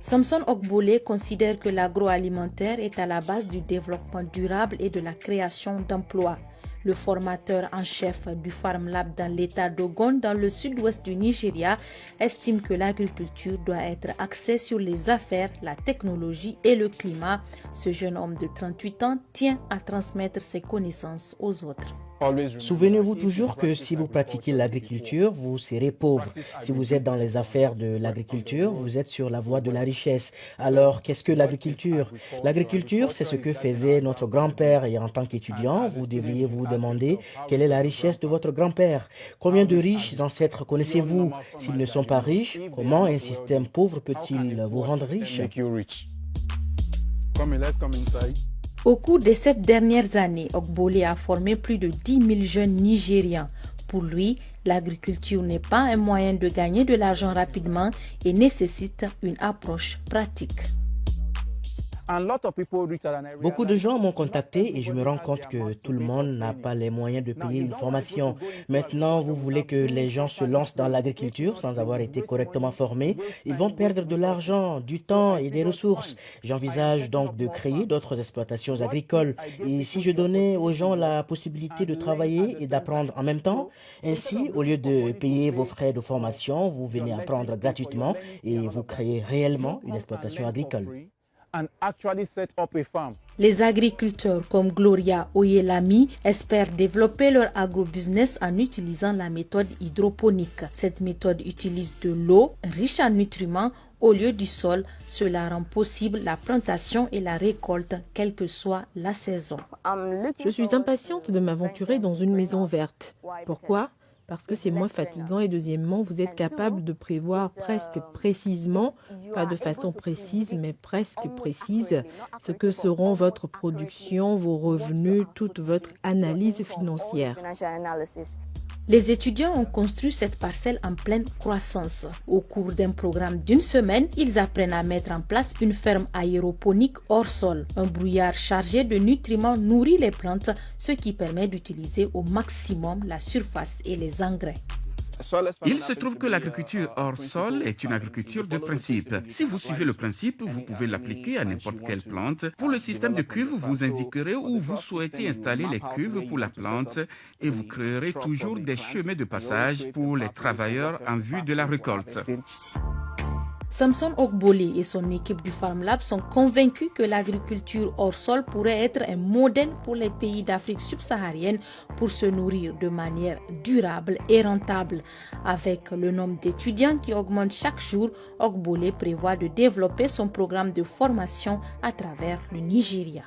Samson Ogbole considère que l'agroalimentaire est à la base du développement durable et de la création d'emplois. Le formateur en chef du Farm Lab dans l'état d'Ogun, dans le sud-ouest du Nigeria, estime que l'agriculture doit être axée sur les affaires, la technologie et le climat. Ce jeune homme de 38 ans tient à transmettre ses connaissances aux autres. Souvenez-vous toujours que si vous pratiquez l'agriculture, vous serez pauvre. Si vous êtes dans les affaires de l'agriculture, vous êtes sur la voie de la richesse. Alors, qu'est-ce que l'agriculture? L'agriculture, c'est ce que faisait notre grand-père et en tant qu'étudiant, vous devriez vous demander quelle est la richesse de votre grand-père. Combien de riches ancêtres connaissez-vous? S'ils ne sont pas riches, comment un système pauvre peut-il vous rendre riche? Au cours des 7 dernières années, Ogbole a formé plus de 10 000 jeunes Nigérians. Pour lui, l'agriculture n'est pas un moyen de gagner de l'argent rapidement et nécessite une approche pratique. Beaucoup de gens m'ont contacté et je me rends compte que tout le monde n'a pas les moyens de payer une formation. Maintenant, vous voulez que les gens se lancent dans l'agriculture sans avoir été correctement formés. Ils vont perdre de l'argent, du temps et des ressources. J'envisage donc de créer d'autres exploitations agricoles. Et si je donnais aux gens la possibilité de travailler et d'apprendre en même temps, ainsi, au lieu de payer vos frais de formation, vous venez apprendre gratuitement et vous créez réellement une exploitation agricole. Les agriculteurs comme Gloria Oyelami espèrent développer leur agrobusiness en utilisant la méthode hydroponique. Cette méthode utilise de l'eau riche en nutriments au lieu du sol. Cela rend possible la plantation et la récolte, quelle que soit la saison. Je suis impatiente de m'aventurer dans une maison verte. Pourquoi ? Parce que c'est moins fatigant et deuxièmement, vous êtes capable de prévoir presque précisément, pas de façon précise, mais presque précise, ce que seront votre production, vos revenus, toute votre analyse financière. Les étudiants ont construit cette parcelle en pleine croissance. Au cours d'un programme d'une semaine, ils apprennent à mettre en place une ferme aéroponique hors sol. Un brouillard chargé de nutriments nourrit les plantes, ce qui permet d'utiliser au maximum la surface et les engrais. Il se trouve que l'agriculture hors sol est une agriculture de principe. Si vous suivez le principe, vous pouvez l'appliquer à n'importe quelle plante. Pour le système de cuve, vous indiquerez où vous souhaitez installer les cuves pour la plante et vous créerez toujours des chemins de passage pour les travailleurs en vue de la récolte. Samson Ogbole et son équipe du Farm Lab sont convaincus que l'agriculture hors sol pourrait être un modèle pour les pays d'Afrique subsaharienne pour se nourrir de manière durable et rentable. Avec le nombre d'étudiants qui augmente chaque jour, Ogbole prévoit de développer son programme de formation à travers le Nigeria.